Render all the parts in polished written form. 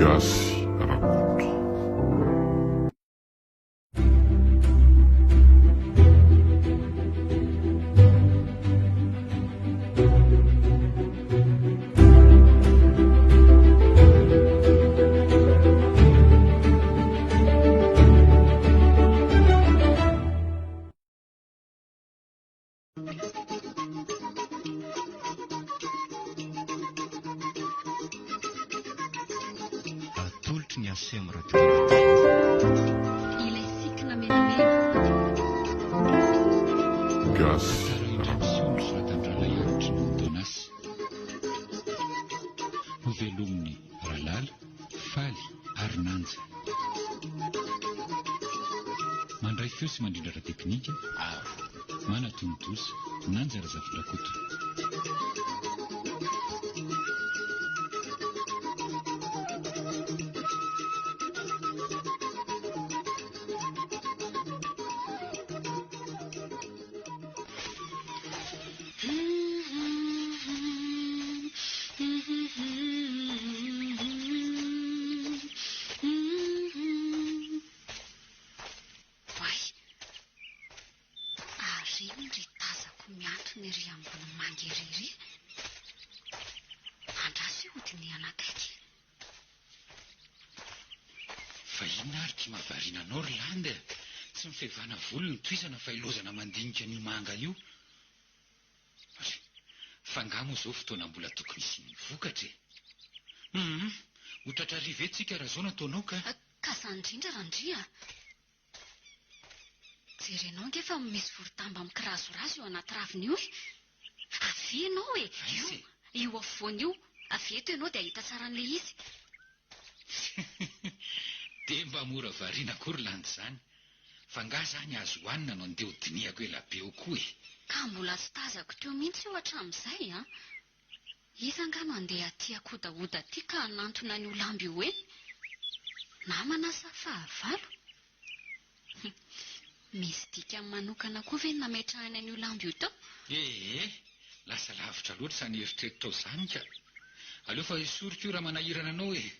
Gasy Rakoto. Atolotry ny asemra ilay sikina menamena Gasy sonry ratandralay aritry ny Donas ho velominy Ralala, Faly ary Nanja. Mandray feo sy mandrindra teknika Aro, Manatontosa, Nanja Razafolakoto. Mahavarina Norlanda tsy mifehvana volo ny toisana fa ilozana mandinika ny manga io. Fangamo izao fotoana mbola tokony isiany vokatra e. Ho tratrariva etsika raha zao nataonao ka zany indrindra Randria. Jerenao ngefa misy vorotamba amin'ny kirazorazo eo anaty raviny io e. Avy ianao e. Io afovoany io. Avy eto ianao dia ahita tsara an'ilay izy. Dia mba mora variana kory landy izany. Fa nga zany azo hoanina no andeha hodiniako elabe eo koa e. Ka mbola tsy tazako teo mihitsy io hatramin'izay a. Iza angano andeha aty akodaoda aty ka hanantona ny lamby io eny. Namana sa fahavalo. Misy dika manokana koa ve nametrahany an'io lamby io tao? Lasa lavitra loatra sa nieritreritao izany ka. Aleo fa isoriko io raha manahirana anao e.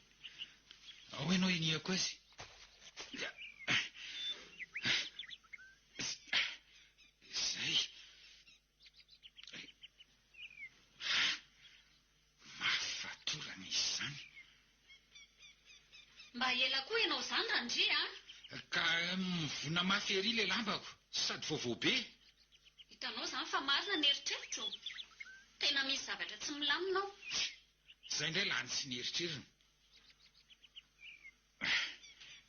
Ao ianao iniako azy. Izay. Mahafatorana izany. Mba ela koa ianao izany Randria. Ka mivona mafy ery ilay lambako. Sady vaovao be. Hitanao izany fa marina ny eritreritro. Tena misy zavatra tsy milaminao. Izay indray lany sy ny eritreritro.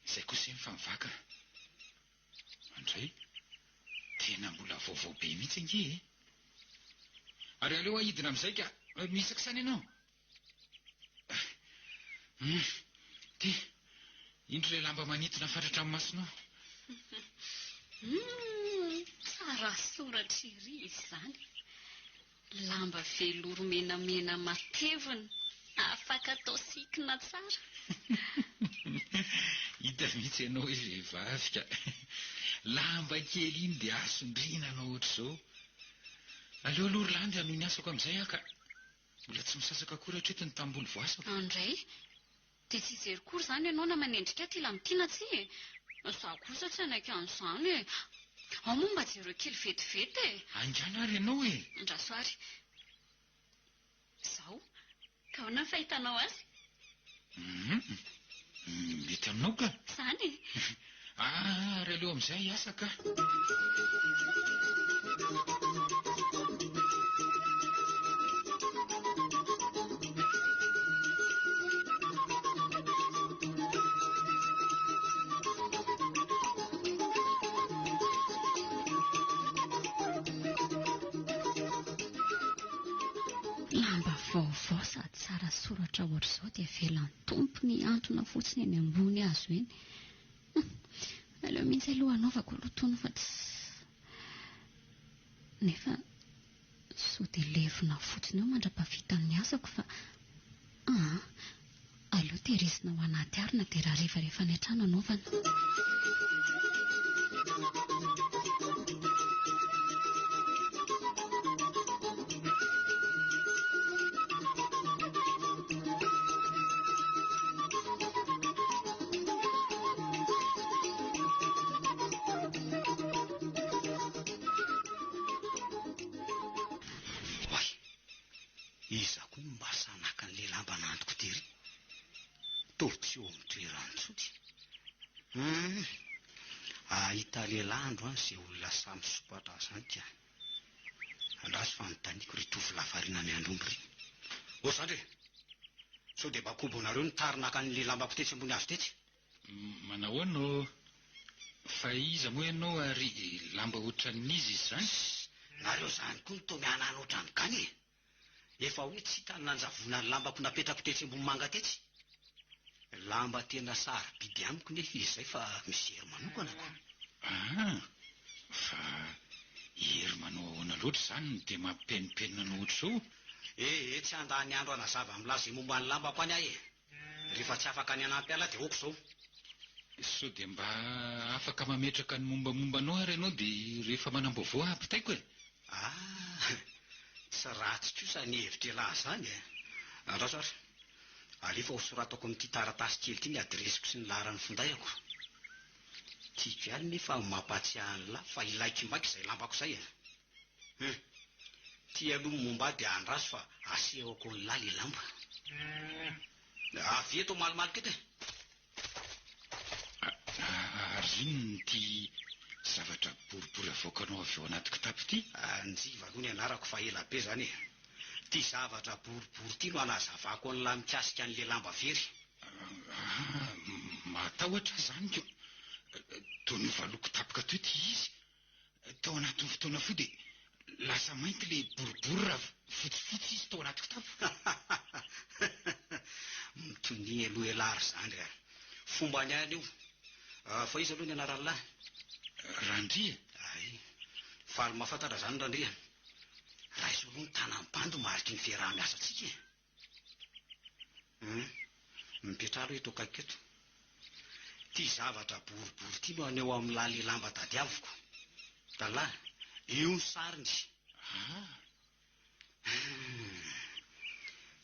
Izay kosa ny famivaka. Andray, tena mbola vaovao be mihitsy ange e. Ary aleo ahidina amin'izay ka misaka sany ianao. Ty, indro ilay lamba manitona fantatra amin'ny masonao. Tsara soratra ery izany. Lamba velouro menamena matevina. Afaka atao sikina tsara. Hita mihitsy ianao hoe vehivavy ka. Lamba kely iny dia asondriana anao ohatr'izao. Aleo aloha Rolandy anoho ny asako amin'izay ka mbola tsy misasaka akory hatreto ny tambolo voasako. Andray, dia tsy hijery kory izany ianao na manendrika ty lamitiana tsy e. Zaho kosa tsy anaiky an'izany e. Ao moa mba jereo kely vetivety e. Anjana ary ianao e. Andrasoary. Izao, ka ahoana fahitanao azy? Mety aminao ka. Izany e. Ary aleo amin'izay asa ka. Lamba vaovao sady tsara soratra ohatr'izao dia velan'ny tompony antona fotsiny eny ambony azo eny. Aleo mihitsy aloha anaovako lotony fa tsy... Nefa sao dia levona fotsiny eo mandra-pahavitan'ny asako fa... Aleo tehirizina ao anaty arina dia raha rehefa ny hatrana anaovana. iza koa mba sanaka n'le lamba nandoko tery tovy tsy eo amin'ny toerany tsoty. Ahita lehilahy andro izay olona samy sopatra zany ka andraso fa notaniako ry tovy lavarina miandrombo ry. O zandry sao dia bakobonareo nitarinaka n'le lambako tetsy ambony azo tetsy. Manahoana o? Fa iza moa ianao ary lamba ohatran'izy izy zany? Nareo zany koa nitao mihanana ohatrany gany e. Efa hoe tsy hitany nanjavona ny lambako napetrako tetsy ambony manga tetsy. Lamba tena sarobidy amiko nefa izay fa misery manokana ko. Fa hery manao ahoana loatra zany dia mampenipenina no ohatr'izao? Tsy andany andro anazava milaza momba ny lambako any ahy e. Rehefa tsy afaka ny anampy ala dia aoko izao. Sao dia mba afaka mametraka ny mombamombanao ary ianao dia rehefa manam-baovao ampitaiko e? Tsy ratsy kosa ny hevitra lahy zany e. Andraso ary alefa ho soratako amin'ity taratasy kely ity ny adresiko sy ny laharan'ny findaiko. Tiako ihany nefa mampatsiahy lahy fa ilaiko mbaika izay lambako izay e. Ty aloha momba dia andraso fa asehoko ny lahy le lamba. Avy eto malimaliko eto e. Ary inona ty zavatra boribory avoakanao avy ao anaty kitapo ity? Anjiva aloha ny anarako fa ela be zany e. Ty zavatra boribory ty no anazavako an'lahy mikasika an'le lamba very. Matahotra zany ko. Toy ny valoko tapoka toy ty izy. Tao anatin'ny fotoana foy dia lasa mainty le boribory raha fotsifotsy izy tao anaty kitapo. Mitonia aloha elary zany a. Fomba any any io. Fa izy aloha ny anaran'ny lahy? Randria? Faly mahafantatra zany Randria. Raha izy aloha ny tanam-bando mariky ny fiaraha-miasa antsika e. Mipetra aloha eto akaiky eto. Ty zavatra boribory ty no aneo amin'ny lahy le lamba tadiaviko. Da lahy, io ny sariny.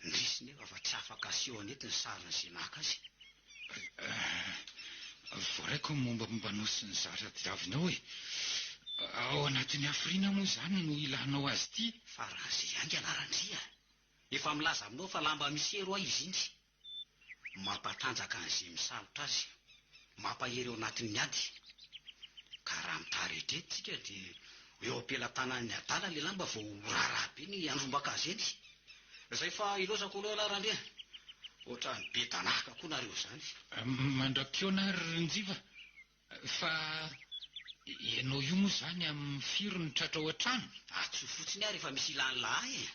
Ndrisy nefa fa tsy afaka aseho anety ny sariny izay naka azy. Voaraiko ny mombamombanao sy ny zavatra tadiavinao e. Ao anatin'ny hafiriana moa zany no ilanao azy ity. Fa raha izay ihany anarandria. Efa milaza aminao fa lamba misero ahy izy iny. Mampatanjaka an'izay misalotra azy. Mampahery eo anatin'ny ady. Ka raha mitaretretsika dia eo ampelantanan'ny adala le lamba vao raraha be ny andrombaka azy eny. Izay fa ilosako aloha Randria. Ohatrany be tanaka koa nareo zany. Mandrakiona ary Njiva. Fa ianao io moa zany amin'ny firy ny tratra ao an-trano? Atso fotsiny ary efa misy ilany lahy e.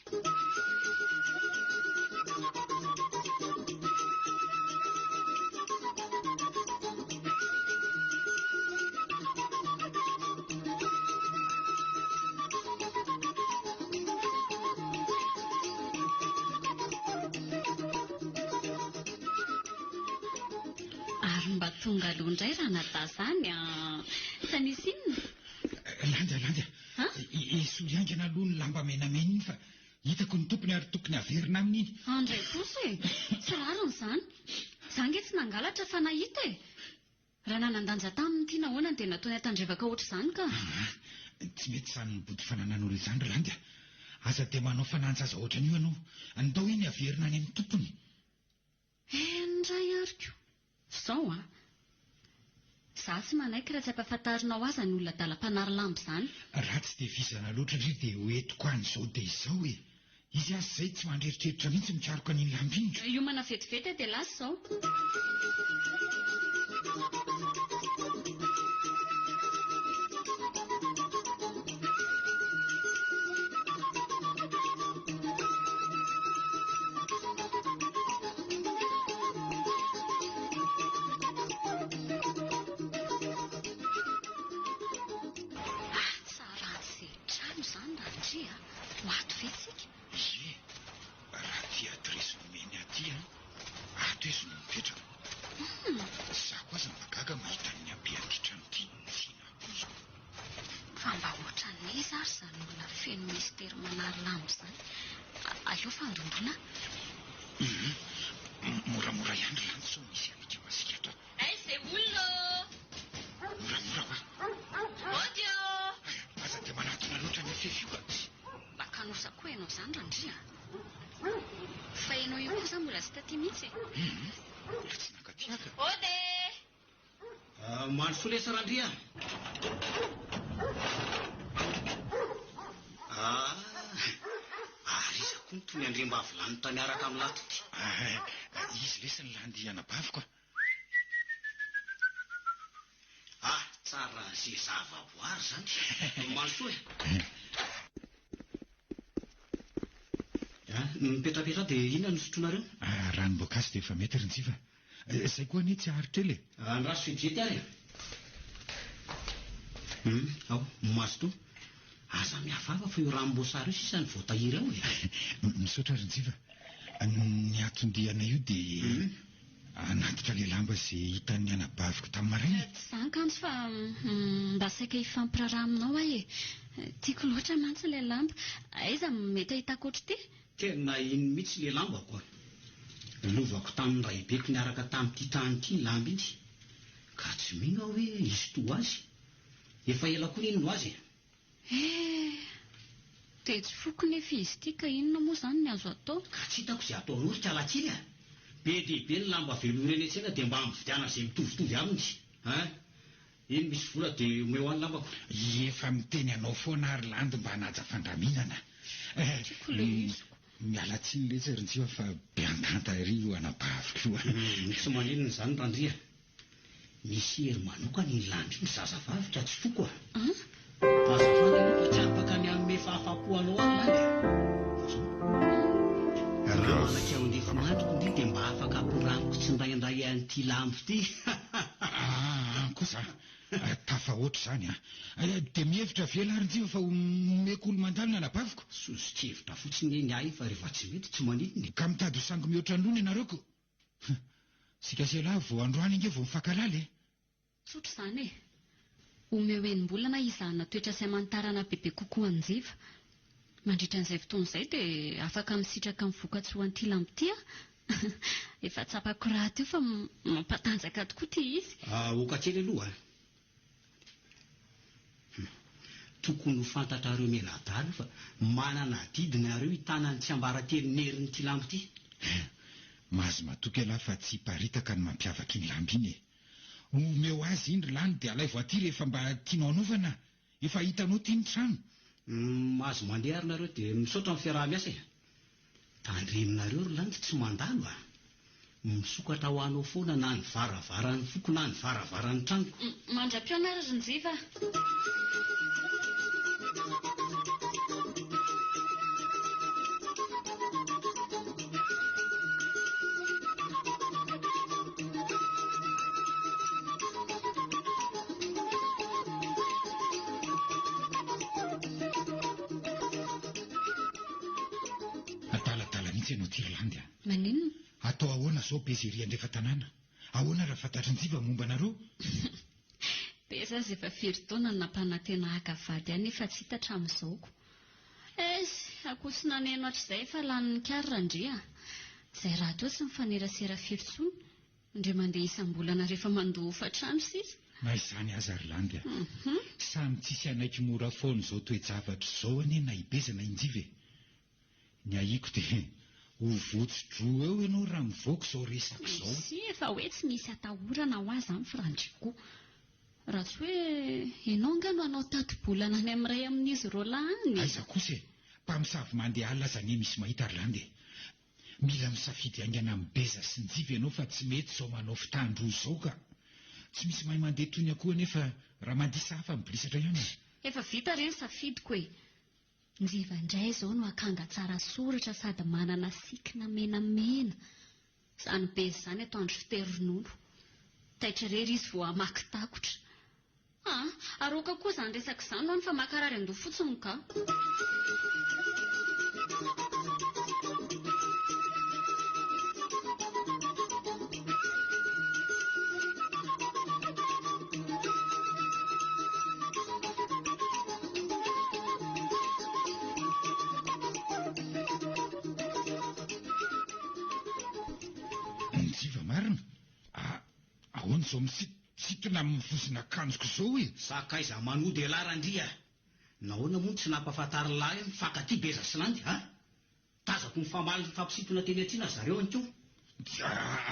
Mba tonga aloha indray raha nata zany fa nisy inona? Lanja esolo iangana aloha ny lamba menamena iny fa hitako ny tompony ary tokony averina aminy iny. Andray kosa e, tsy rariny zany. Zange tsy nangalatra fa nahita e. Raha nanandanja taminy ity nahoana dia nataony atandrevaka ohatr' izany ka. Tsy mety zany nibody fananan'olona izany Randria. Aza dia manao fananjaza ohatran'io ianao. Andao iny averina any amin'ny tompony. Ndray ariko. Sao Za tsy manaiky raha tsy ampafantarinao aza ny olona dalam-panary lambo zany. Raha tsy dia vizana loatra indray dia hoentiko an'izao dia izao e. Izy azy izay tsy mandreritreritra mihitsy mitsaroko an'iny lambo iny. Io mana vetivety dia lasa izao. Moramora ihany lanitso misy alika masikatra. Izay olona moramora va? Aza dia manatona loatra ny fefioka. Bakanosa koa ianao zany Randria. Fa ianao io kosa mbola sy taty mihitsy. Mbola tsy nakatiaka. Ode! Mandro solesa randria. Iza koa toy ny andremba avilany tany araka amin'ny latity. Izy lesy ny landy anabaviko. Tsara izay zava-boary zany. Mandro soa. Mipetrapetra dia inona no sotroanareo? Ranom-boankazo dia efa mety Rinjiva. Izay koa anie tsy haharitra ela. Andraso fijety ary. Ao, maso to. Aza miafava fa io ranom-boasary io sisa ny voatahiry ao e. Misaotra Rinjiva. Ny atondiana io dia anatitra ilay lamba izay hitan'ny anabaviko tamin'ny maraina. Tsy izany kanto fa mba saika hifampiraraha aminao ahy e. Tiako loatra mantsy ilay lamba. Aiza mety ahitako ohatry ity? Tena iny mihitsy ilay lambako. Lovako tamin'ny raibeko niaraka tamin'ity tany ity ny lamba iny. Ka tsy mino aho hoe izy toa azy. Efa ela koa ino no azy. Dia tsy foko nefa izy ity ka inona moa izany ny azo atao? Ka tsy hitako izay ataonao ry kalatsily a. Be dia be ny lamba velona ireny etsena dia mba mividiana izay mitovitovy aminy. Iny misy vola dia omeo any lambako. Efa miteny anao foana ary landy mba hanaja fandaminana. Miala tsiny letsy Rinjiva fa be an-danta ery io anabaviko io. Tsy maninona izany randria. Misy hery manokana iny landy iny zazavavy ka tsy foko a. Azafady aloha tsy apaka ny amin'ny fahafapoanao any landy. Raha manaka ao andefimandriko ndi dia mba afaka aporaniko tsy ndraindray an'ity lambo ity. Kosa tafa oatra izany dia mihevitra vela Rinjiva fa omeko olo mandalo ny anabaviko. Sosotrevitra fotsiny eny ahy fa rehefa tsy mety tsy manidiny. Ka mitady ho sangy mihoatra ny lona ianareoko. Sika selahy vao androany inge vao mifankalala e. Tsotra izany e. Omeo enim-bolana izahana toetra sy amantarana bebe kokoa Anjiva. Mandritra an'izay fotoana izay dia afaka misitraka mivoka-tsy ho an'ity lambo ity a. Efa tsapako raha teo fa mampatanjaka tokoa ity izy. Okakely aloha. Tokony ho fantatrareo menadalo fa manana didinareo hitanany tsy ambarately nerin'ity lambo ity. Mahazo matoky aloha fa tsy hiparitaka ny mampiavaka iny lambo iny e. Omeo azy iny lany dia alay voaty rehefa mba tianao anaovana. Efa hitanao tiany trano. Mahazo mandeha ary nareo dia misaotra amin'ny fiaraha-miasa e. Tandreminareo ry landy tsy mandalo a. Misokatra ho anao foana na ny varavaran'ny foko na ny varavaran'ny tranoko. Mandra-piona ary Rinjiva. Maninona? Atao ahoana zao Beziri andrefa tanàna? Ahoana raha fantatry Rinjiva momba anareo? Beza azy efa firy taona ny nampanantena hakavady any efa tsy hita hatramin'izaoko. Akosina neno hatr'izay efa lanin'ny karra ndria. Izay raha toa tsy mifanerasera firy-tsony. Indray mandeha isam-bolana rehefa mandoa hofa-trano sisa. Na izany aza ry landy. Samy tsisy anaiky mora foana izao toe-javatra izao anie na ibeza na Injiva. Ny ahiko dia ho votsy-dro eo ianao raha mivoaka izao resaka izao. Sy efa hoe tsy misy atahorana ho azy amin'ny firandriko. Raha tsy hoe ianao anga no anao tato-bolana any amin'iray amin'izy roa lahany. Aiza kosa e, mpamosavy mandeha alina zany misy mahita ry landy. Mila misafidy aingana amin'ny Beza sy Njiva ianao fa tsy mety izao manao fitandro izao ka. Tsy misy mahay mandeha toy ny akoho anefa raha mandisa hafa mibilisatra ihany. Efa vita ireny safidiko e. Njiva indray izao no akanga tsara soratra sady manana sikina menamena. Izany Beza izany atao andro fiteronono. Taitra irery izy vao hamaky takotra. Aroka koa izany resaka izany no fa makarary andoha fotsiny ka. Njiva marina. Ahoana izao misitona amin'ny vozona akanjoko izao e. Sakaiza manody elarandria. Nahoana moa tsy nampafantary lahy mifankaty Beza sy landy, Tazako azoko ny famaly fampisitona teny an-tsina zareo any koa.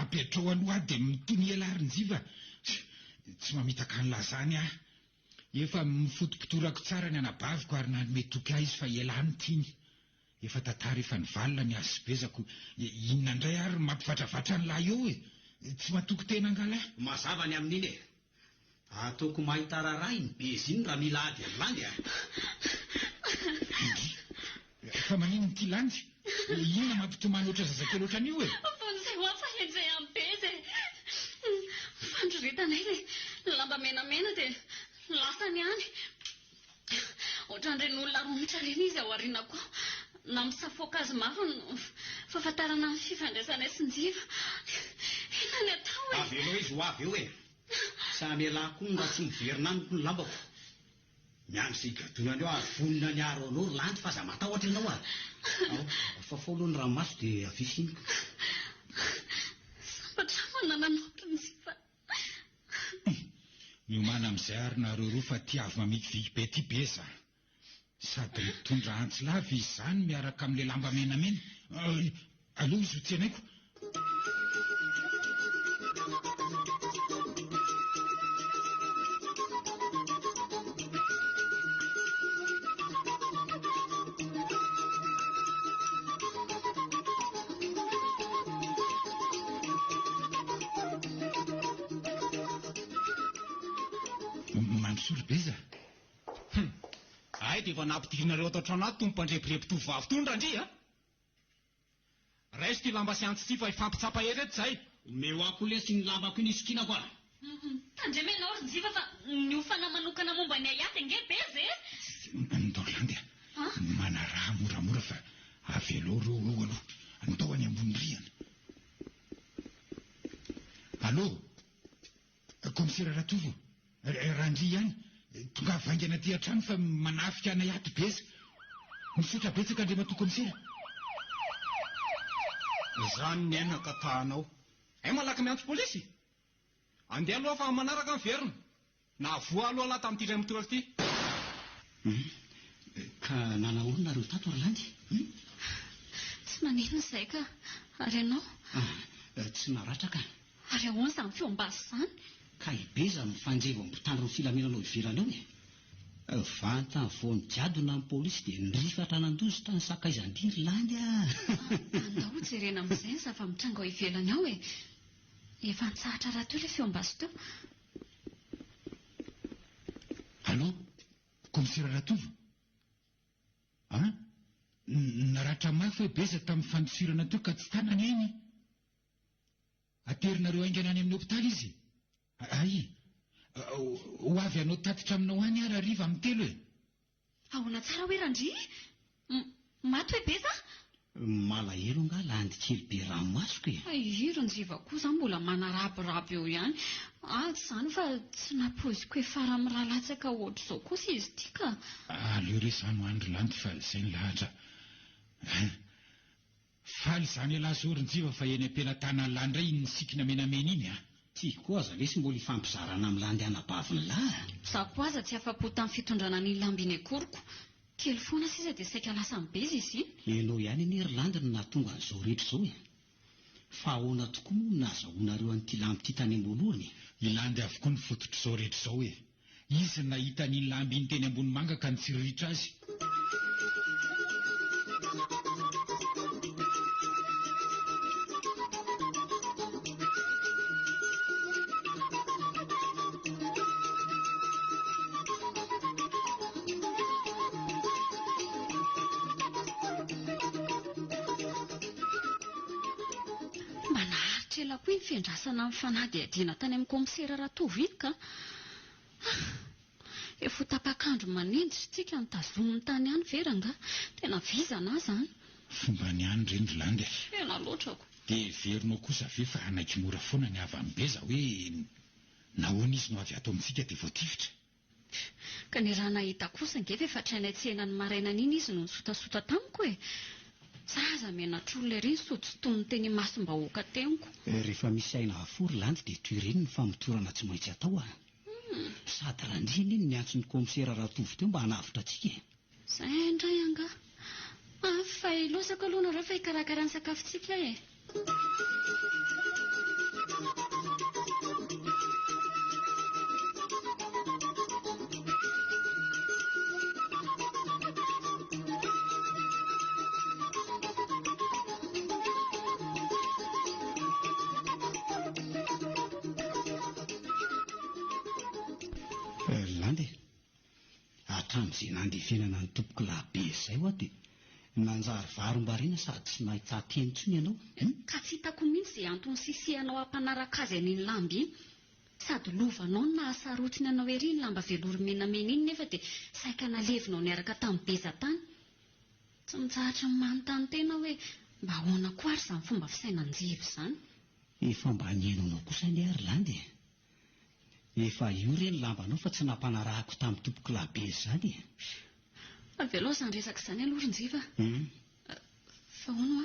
Apetrao aloha dia mitony elarin-jiva. Tsy mamitaka ny lazany aho. Efa mifotopotorako tsara ny anabaviko ary nanome toky ahy izy fa elany tiany. Efa tantara efa nivalina ny asibezako. Inona indray ary mampivatravatra ny lahy eo e. Tsy matoky tena angalahy. Mazava ny amin'iny e. Ataoko mahita raharaha iny be izy iny raha mila ady any landy a. Fa manino ny ty landy? Inona mampitomany oatra zazakely oatran'io e? Vonizay ho afa enjay amin'ny be izay. Fandroritana ilay lamba menamena dia lasany any. Ohatran'ireny olona romotra ireny izy ao aoriana koa. Na misafoaka azy mafy no fahafantarana ny fifandraisana sy ny jiva. Inona ny atao e? Avy eo izy ho avy eo e. Samy alahy koa mba tsy miverina amiko ny lambako. Miandry izay gadonany eo ary vonina ny aro anao landy fa aza matahotra ianao a. Fa folo ny ranomaso dia avisiniko. Sambatra manananotro ny ziva. Miomana amin'izay ary nareo roa fa ty avy mamikiviky be ty beza. Sady mitondra antsilava izy izany miaraka amin'ilay lamba menamena. Aloha izy ho tsenaiko. Mandrosory beza. Ay, dia efa nampidinareo ato an-trano ato tompandrebirebi-tovavy tondra ndry a. Raiso ty lamba sy antsy ty fa ifampitsapa ereto zay. Meo ako lesy ny lambako iny isikinako a. Tandremenao ry jiva fa ny ofana manokana momba ny ayaty ange beza e. Ndorlandy manaraha moramora fa avelo ro aloha. Andao any ambony rihana. Allô? Komisera Ratovo? Randry ihany. Tonga vaingana ty an-trano fa manafika anay ato beza. Misotra betsaka andriamatoa komisera. Izany ny ainaka tahanao. Ay malaky miantso polisy. Andeha aloha fa manaraka ny verina. Na voa aloha laha tamin'ity iray mitoraka ity. Ka nanahoana nareo tato Orlandy? Tsy manino izay ka. Ary ianao? Tsy naratraka. Ary ahoana izany feom-basy izany? Ka ibeza mifanjeva ambotandro ny filaminanao ivelany eo e. Vanta vao nidiadona ny polisy dia nirifatra nandozy tany sakaizan-diry landy a. Andao jerena amin'izay zafa mitranga ao ivelany ao e. Efa nitsahatra raha teo ilay feom-basy teo. Allô? Komisera Ratovo? Naratra mafy hoe beza tamin'ny fandosirana teo ka tsy tanany eny. Aterinareo aingana any amin'ny hopitaly izy? Ay, ho avy anao tatitra aminao any ary hariva amin'ny telo e. Ahoana tsara hoe Randry? Maty hoe beza? Malahelo nga landy kely be ranomasoko e. Irony jiva kosa mbola manarabirabo eo ihany. Izany fa tsy napoziko hoe fara miralatsaka ohatr'izao kosa izy ity ka. Aleo re izany ho andro landy fa izay ny lahatra. Faly izany alahy zorin-jiva fa eny am-pelatana landray ny sikina menamena iny a. Ty koa aza lesy mbola ifampizarana amin'ny landy anabavy ny lahy. Za koa aza tsy afa-po tamin'ny fitondrana ny lambiny akoriko. Kely foana sisa dia saika lasa mibeza izy iny. Ianao ihany ny Irlandy no nahatonga an'izao rehetra izao e. Fa ahoana tokoa moa nahazahoanareo an'ity lamby ity tany am-boalohany. Ilandy avokoa ny fototr' izao rehetra izao e. Izy nahita ny lamby iny teny ambony manga ka nitsiriritra azy. Koa ny fiandrasana amin'ny fanady adiana tany amin'ny komisera Ratovo iny ka. Efa tapakandro manindry tsika nitazominy tany any veranga. Tena vizana zany. Fomba ny any reny landy. Tena loatrako. Dia verinao kosa ve fa anaiky mora foana ny avy amin'ny beza hoe nahoana izy no avy ato amintsika dia voatifitra. Ka ny raha nahita kosa ngefa efa trainay tsena ny marainana iny izy no nisotasota tamiko e. Zaza menatr'olona ireny sotsotony teny masom-bahoaka teniko. Rehefa misy aina hafory landy dia toy ireny ny famotorana tsy maintsy atao a. Sady Randriny iny niantso ny komisera Ratovo teo mba hanavitra antsika. Izay indray anga. fa ilosako aloha nareo fa hikarakara ny sakafontsika e. Landy, hatramin'izay nandefenana ny tompoko lahabe izay ho dia nanjary varom-bariana sady tsy nahita teny intsony ianao. Ka tsy hitako mihitsy izay antony sisihanao hampanaraka azy an'iny lamba iny. Sady lovanao no nahasarotsiny anao ery ny lamba velory menamena iny nefa dia saika nalevinao niaraka tamin'ny beza tany. Tsy mitsahatra ny manontany tena hoe mba ahoana koa ary izany fomba fisainanjivy izany. Efa mba niainonao kosa ny ary Landy. Efa io reny lambanao fa tsy nampanarahako tamin'ny tompoko lahabe izany. Avy aloha izany resaka izany aloha Ronjiva. Fa hono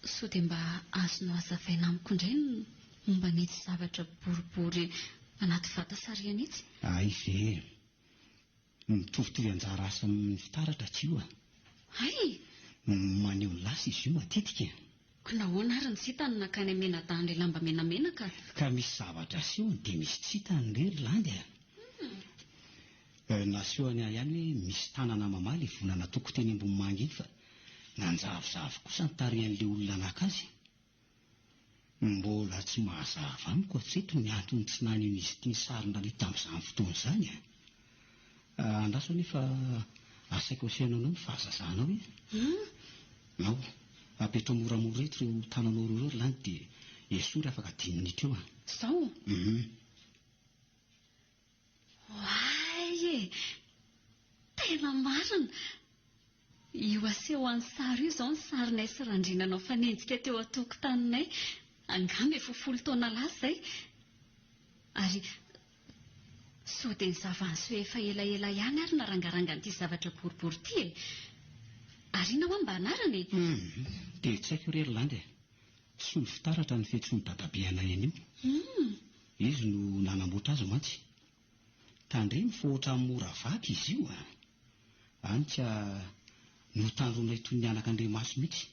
sao dia mba azonao hazavaina amiko indray ny momba n'itsy zavatra boribory anaty vata sariana itsy. Ay ve, mitovitovy anjara asa amin'ny fitaratra tsy io. Ay, maneho ny lasa izy io matetika. ko nahoana ary ny sitany nakany amenadany ilay lamba menamena ka. Ka misy zavatra asehony dia misy tsitany rery Landy. Nasehony ihany hoe misy tanana mamaly vonana toko teny ambony manga iny fa nanjavozavo kosa nytarehan'ilay olona anankazy. Mbola tsy mahazava amiko hatreto ny antony tsy nanion'izy ity ny sarina ny tamin'izany fotoana izany. Andraso nefa asaiko asianao ny fahazazanao hoe ao apetrao moramora reto ireo tananao roa ireo Landy dia esory afaka 10 minitra eo. Sao? Ay, tena marina. Io aseho an'ny sary io izao ny sarinay sy randrinanao fanenjika teo an-tokotaninay. Angamba efa 10 taona lasa izay. Ary sao dia ny zavanso efa elaela ihany ary narangaranga n'ity zavatra boribory ity e. Ary ina hoa mba anarany e. Dia tsy haiko rery Landy. Soly fitaratra ny fiantsony dadabe anay eny io. Izy no nanamboatra azy mantsy. Tandremy fa ohatra mora vaky izy io. Antsy no tandronay toy ny anak'Andriamaso mihitsy.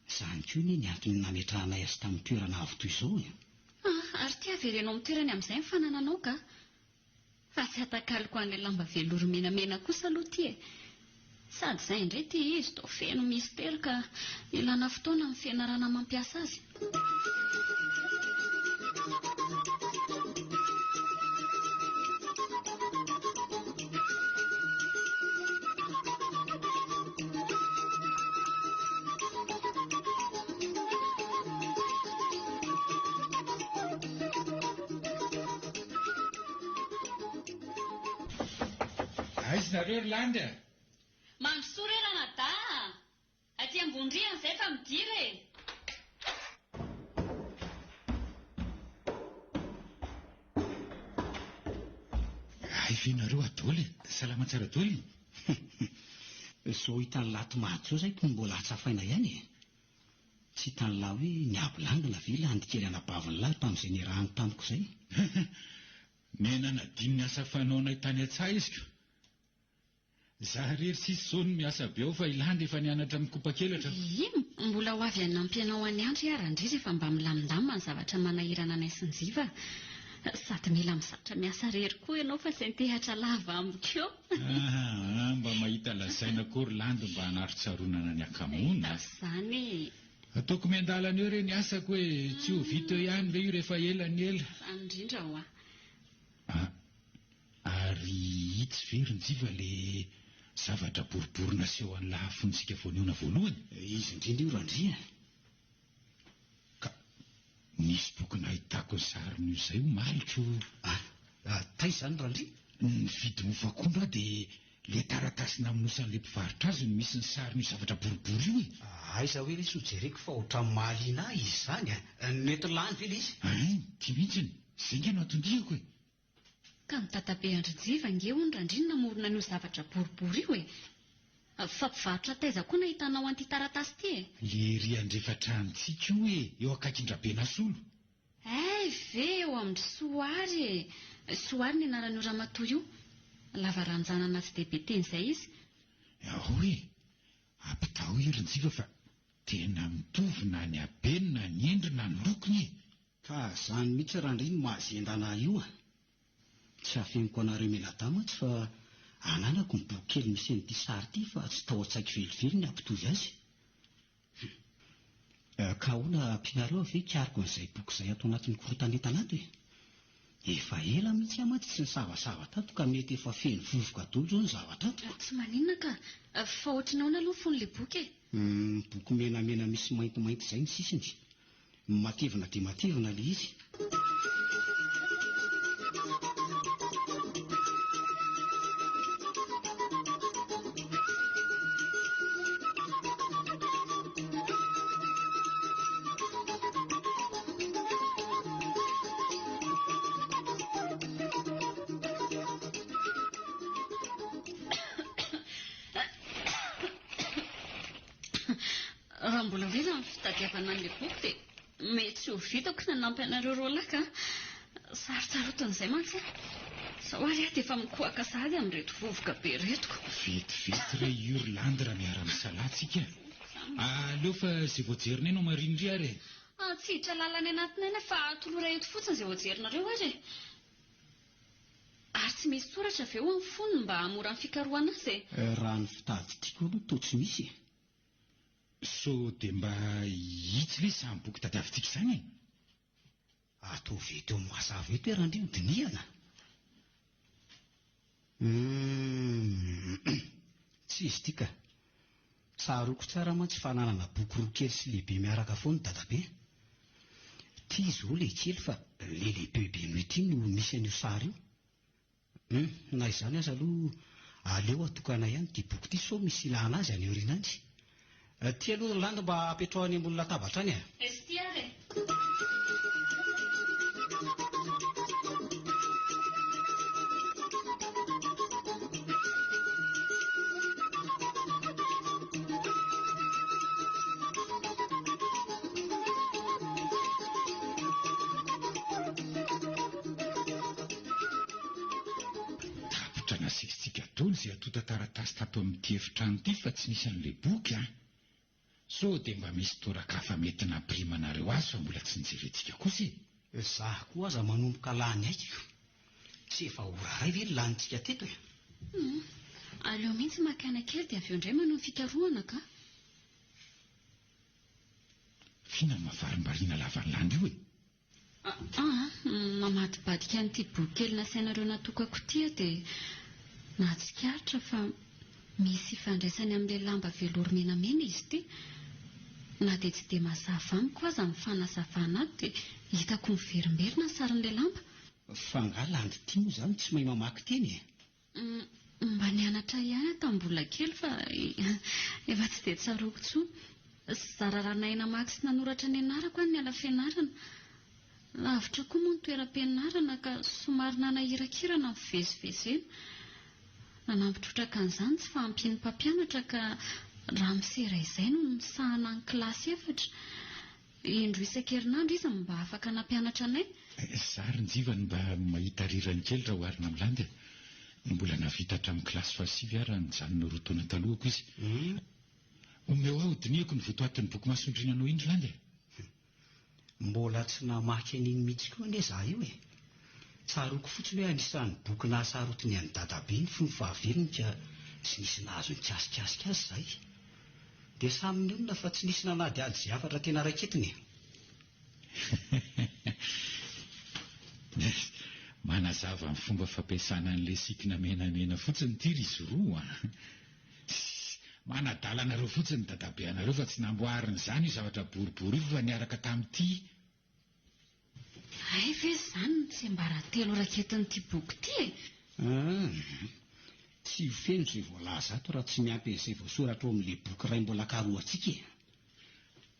Izany koa ny antony nametrahanay azy tamin'ny toerana avo toy izao. Ary tia averenao amin'ny toerany amin'izay mifanananao ka. Fa tsy hatakaliko an'ilay lamba velory menamena kosa aloha ity e. Sady izay indray ity izy toa feno mistera ka ilana fotoana amin'ny fianarana mampiasa azy. Aiza nareo ry Landy? Mandrosoa re Ranada. Aty ambony rihana izay fa midira e. Ay ve nareo adoly? Salama tsara adoly? Sao hitan'ny lato mahatso izay toy mbola hatsafaina ihany e. Tsy hitan'ny lahy hoe niabolangina ve Landy kely anabavin'ny lahy tamin'izay niarahany tamiko izay. Menanadiny ny asa fanaonay tany an-tsaha izy ko. Zaho rery sisy izao no miasa be ao fa i Landy efa nianatra amin'ny kopa-kelatra. Mbola ho avy hanampianao any andro iarandrizy efa mba milamindamina ny zavatra manahirana anay sy ny Ziva. Sady mila mizatra miasa rery koa ianao fa izay tehatra lava amiko eo. Mba mahita lazaina koa ry Landy mba hanaritsaronana ny akamoana. Izany. Ataoko miandalana eo re ny asako hoe tsy ho vita eo ihany ve io rehefa ela ny ela. Izany indrindra ho Ary hitsy very ny Ziva le zavatra boribory naseho an'ny lahafontsika voaniona voalohany. Izy indrindra io Randria. Ka nisy boky nahitako ny sariny izay ho malitro. Tai izany Randria. Ny vidy mofakondro dia le taratasy namonosan'ilay mpivarotra azy no misy ny sariny zavatra boribory io e. Aiza hoe ilay sojereko fa ohatran'ny mahaliana ahy izy izany. Netolany ve ilay izy? Ty mihitsiny, izay nga no atondriako e. Ka ny tatabe Andrijiva nge ho ny randrina namorona n'io zavatra boribory io e. Fa mpivarotra taiza koa nahitanao an'ity taratasy ity e. Le ry andrefatranitsika io e, eo akaikin-drabena solo. Ve eo amin'ny Soary e. Soary ny anaran'io ramatoa io. Lava ranjanana tsy dia be teny izay izy. Hoe, ampitao Rinjiva fa tena mitovina ny habenina ny endrina ny lokony. Ka zany mihitsy rahandriny mahazendana io a. Tsy hafeniko anareo menadama tsy fa ananako ny boky kely misy an'ity sary ity fa tsy tao an-tsaiko velively ny ampitozy azy. Ka hoana ampianareo ve kiariko an'izay boky izay ato anatin'ny korontanentana ato e? Efa ela mihitsy aho mantsy tsy nisavasava tato ka mety efa feno vovoka dolo zao ny zavatra ato. Tsy maninona ka, fa ohatrany ahoana aloha fon'ilay boky e? Boky menamena misy maintimainty izay ny sisiny. Matevina dia matevina ilay izy. Raha mbola hoe raha ny fitadiavana an'ilay boky dia mety tsy ho vitako ny nanampy anareo roa lahy ka. Sarotsarotin'izay mantsy a. Sahoary aho dia efa mikohaka sahady amin'ireto vovoka be retoko. Vetivety ray Iorlandy raha miara-misalatsika. Aleo fa izay voajerina eny ao marindry ary. Tsy hiditra lalana anatiny eny fa toloray eto fotsiny izay voajerinareo ary. Ary tsy misy soratra avy eo amin'ny fonony mba hamora ny fikarohana azy e. Raha ny fitady tiako aloha toa tsy misy. So dia mba hitsy ilay samy boky tadiavintsika izany e. Atao veto eo mazava eto erandrio diniana. Tsy izy tika. Tsaroako tsara mantsy fananana boky roa kely sy lehibe miaraka foana dadabe. Tia izao ilay kely fa ilay lehibe noho ity no misy an'io sary io. Na izany aza aloha aleo atokana ihany ity boky ity so misy ilana azy any aoriananjy. Tia aloha Landy mba apetrahany ambony latabatra any a. Esy tia ary. Tapitra nasisitsika daholo izay atota taratasy tato amin'ity efitrano ity fa tsy nisy an'ilay boky a. So dia mba misy torakafa mety nampirimanareo azy fa mbola tsy nijerentsika kosa e. Zaho koa aza manomboka lany aiko. Tsy efa oraray ve lanitsika teto e. Aleo mihitsy makana kely dia avy eo indray manao fikarohana ka. Fihinana mavarim-bariana lavan'ny landy io e. Mamadibadika an'ity boky kely nasainareo natokako tia dia nahatsikaritra fa misy ifandraisany amin'ilay lamba velouro menamena izy ity. Na dia tsy dia mazava amiko aza amin'ny fanazavana ato dia hitako miverimberina sarin'ilay lamba. Fa nga Landy tia moa izany tsy mahay mamaky teny e. Mba nianatra ihany ato mbola kely fa efa tsy dia tsaroako intsony. Zararanaina mamaky sy nanoratra ny anarako ny ala fianarana. Lavitra koa moa ny toeram-pianarana ka somary nanahirakirana mivezivezena. Nanampitrotraka an'izany tsy fahampian'ny mpampianatra ka raha misera izay no misahana ny kilasy efatra. Indro isan-kerinandro izy mba afaka nampianatra anay. Izaho Rinjiva ny mba mahita rirany kely raha oharina amin'ny Landy. Mbola navita hatramin'ny kilasy fahasivy ary nijanona roa taona talohako izy. Omeo aho diniako ny votoatin'ny boky masondrinanao indro Landy. Mbola tsy namaky an'iny mihitsy koa anie izaho io e. Tsaroako fotsiny hoe anisan'ny boky nahasarotiny an'ny dadabe ny fony fahavelony ka tsy nisy nahazo ny kiasikasika azy izay. Dia saminy olona fa tsy nisy nanady ady izay afatra tena raiketiny. Manazava amin'ny fomba fampiasana an'ilay sikina menamena fotsiny ity ry roa. Manadalanareo fotsiny dadabe anareo fa tsy namboarina izany io zavatra boribory io fa niaraka tamin'ity. Ay ve izany no tsy mbaratelo raketin'ity boky ity e. Tsy ho feno izay voalaza ato raha tsy miampy izay voasoratra ao amin'ilay boky iray mbola karohantsika e.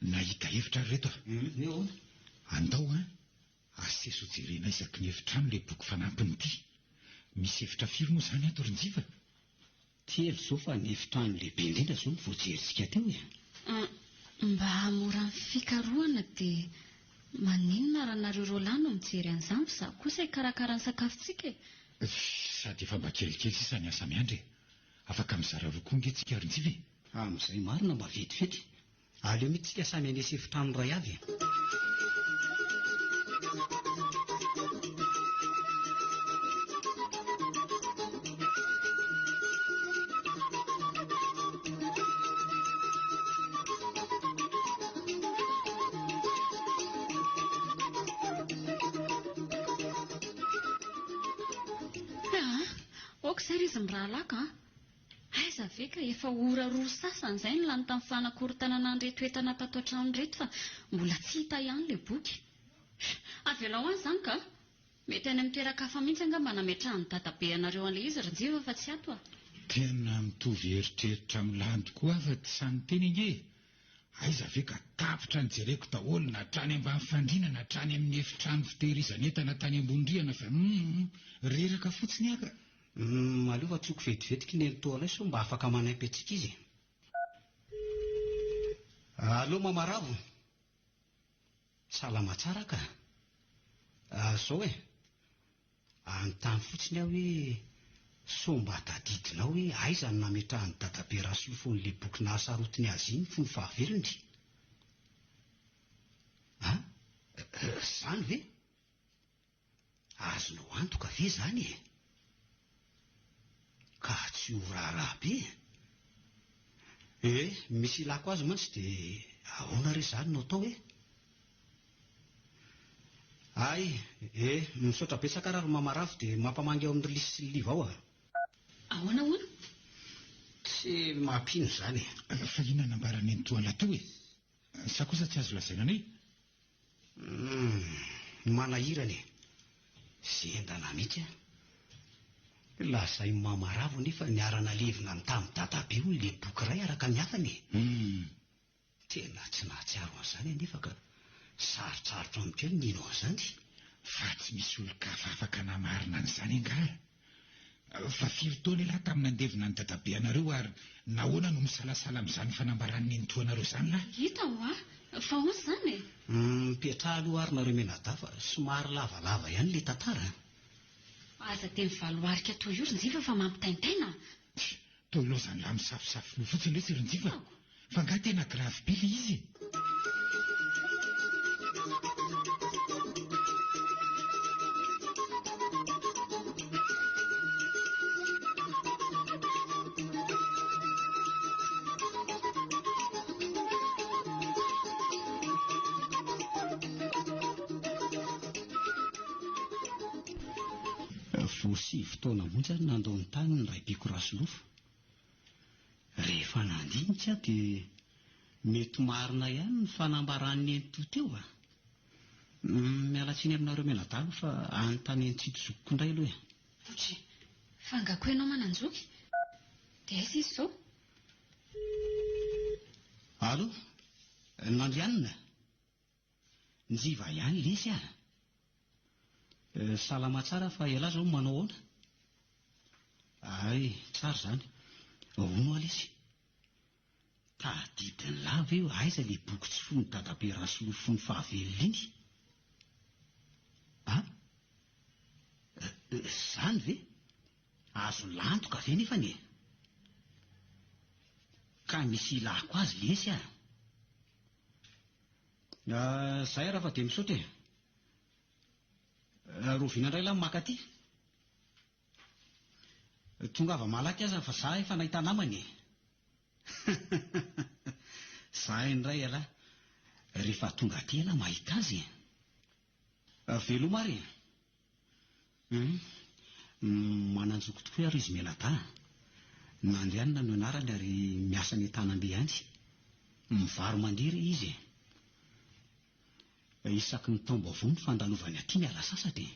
Nahita hevitra reto Eo andao aseso jerena isaky ny efitrano ilay boky fanampin'ity. Misy efitra firy moa izany ato Rinjiva? Telo izao fa ny efitrano lehibe indrindra izao no voajerisika teo e. Mba hamora ny fikarohana dia maninona raha nareo roa lahy no mijery an'izany fa izaho kosa hikarakara ny sakafontsika e. Sady efa mba kelikely sisa ny asa miandry. Afaka mizara roa koa nge tsika Rinjiva. Amin'izay marina mba vetivety. Aleo mihitsy tsika samy anesy efitrano ray avy. Okizay izy miralaka aiza ve ka efa ora roa sasany izay ny lany tamin'ny fanakorontanana an'ireto entana tato an-trano reto fa mbola tsy hita ihany ilay boky. Avela ho any izany ka mety any amin'ny toeran-kafa mihitsy angamba nametrahany dadabe anareo an'ilay izy Ranjiva fa tsy ato. Tena mitovy eritreritra amin'ny lany tokoa fa tsy sany teny inge. Aiza ve ka tapitra ny jereko daholo na trany ambany fandriana na trany amin'ny efitrano fitehirizana entana tany ambony rihana fa reraka fotsiny aka. Aleo fa tsoko vetivetika ny toalay so mba afaka manampy antsika izy. Allo Mamaravo. Salama tsara ka. Zao anontany fotsiny aho hoe so mba tadidinao hoe aiza no nametrahany dadabe Rasolofo-n'ilay boky nahasarotiny azy iny fony fahavelony. Zany ve? Azonao antoka ve zany e? Ka tsy ho raharaha be. Misy ilako azy mantsy dia ahoana re zany no atao misaotra betsaka raha Mamaravo dia mampamangy ao amin'ny lisy sy ny liva ao Ahoana hoana? Tsy mampino zany. Fa inona nambarany ny toana to sa kosa tsy azo lazaina anay? Manahirany zendana mihitsy lazay Mamaravo nefa niarana levina ny tamin'ny dadabe hoy ilay boky iray araka ny hafany. Tena tsy nahatsiaro an'izany nefa ka sarotsarotra amiko nino an'izany. Fa tsy misy olon-kafa afaka namarina an'izany angaha. Fa firy taona lahy tamin'ny nandevina ny dadabe anareo ary nahoana no misalasala amin'izany fanambaran'ny nitoanareo izany lahy? Hita ho fa hoy izany mipetraha aloha ary nareo menadafa somary lavalava ihany ilay tantara. Aza teny valuarika toy io Ranjiva fa mampitaintaina. Toy ilaozany lahy misafosafo lo fotsiny ilay tsy Ranjiva. Fa ngaha tena gravy be ilay izy. Fotoana monja nandoany tany ny Raibiko Rasolofo. Rehefa nandinika dia mety marina ihany ny fanambaran'ny ento teo mialatsiny aminareo menadalo fa anontany Tsitsizokiko indray aloha. Fangako ianao mananjoky dia aiza izy izao? Allo Nandrianina. Njiva ihany lesy salama tsara fa ela zao manao ahoana? Tsara zany. Hono alesy. Tadidiny lava eo aiza ilay boky tsy fony dadabe Rasolofo fony fahavelona iny? Zany ve? Azo lantoka ve nefa ne? Ka misy ilako azy lesy zay raha fa dia misaotra roviana indray lahy maka aty. Tongava malaky aza fa za efa nahita namany. Za indray ala rehefa tonga aty ala mahita azy. Velomary. Mananjoko tokoa ary izy menada. Nandrianina no anarany ary miasa ny tanambe any. Mivaro mandiry izy. Isaky ny taom-baovao ny fandalovany aty miala sasatra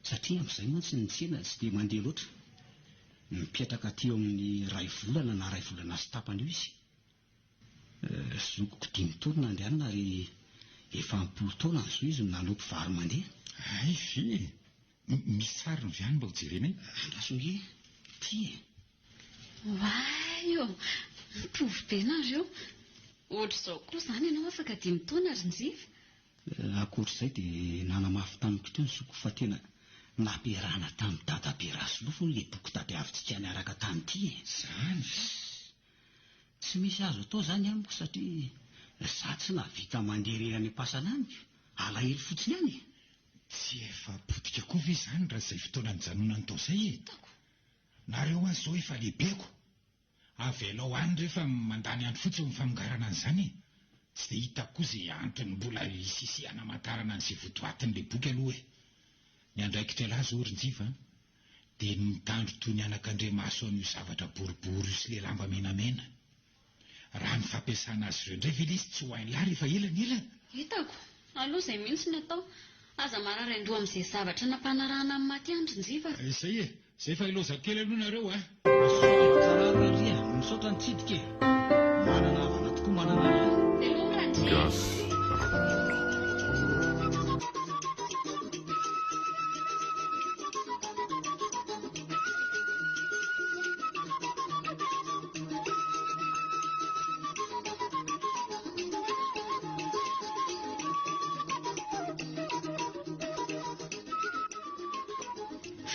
satria amin'izay mantsy ny tsena tsy dia mandeha loatra. Mipetraka aty eo amin'ny 2 volana na 2 volana sy tapany io izy. Zokiko 5 taona nandehanana ary efa 10 taona ny zo izy no naloko vary mandeha. Misy sariny viany mba ho jerenay? Andrasonge ty mitovy be nareo. Ohatr'izao koa izany ianao afaka 5 taona Ranjiva. Akoatr'izay dia nanamafy tamiko teo ny zoko fa tena nampiarahana tamin'ny dadabe Rasolofo ilay boky tadiavintsika niaraka tany ity. Zany Tsy misy azo atao izany amiko satria za tsy nahavita mandeha irery any am-pasanany, alahelo fotsiny any. Tsy efa potika koa ve izany raha izay fotoana nijanonany tao izay e? Nareo any izao efa lehibeko. Avelao any rehefa mandany andro fotsiny mifamongarana an'izany. Tsy dia hitako koa izay antony mbola isisihana hamantarana an'izay votoatin'ilay boky aloha e. Ny andraikitra lahy izao Rinjiva dia mitandro toy ny anak'Andriamaso an'io zavatra boribory sy ilay lamba menamena. Raha ny fampiasana azy ireo indray ve ilay izy tsy ho hainy lahy rehefa elana. Hitako, aloha izay mihitsy ny atao. Aza marary andoha amin'izay zavatra nampanarahana amin'ny maty andro Rinjiva. Izay e, izay fa ilozako kely aloha nareo a. Tsararo ery a, misaotra ny tsidika e. Manana havana tokoa manana lahy. Velomi Randria. Gasy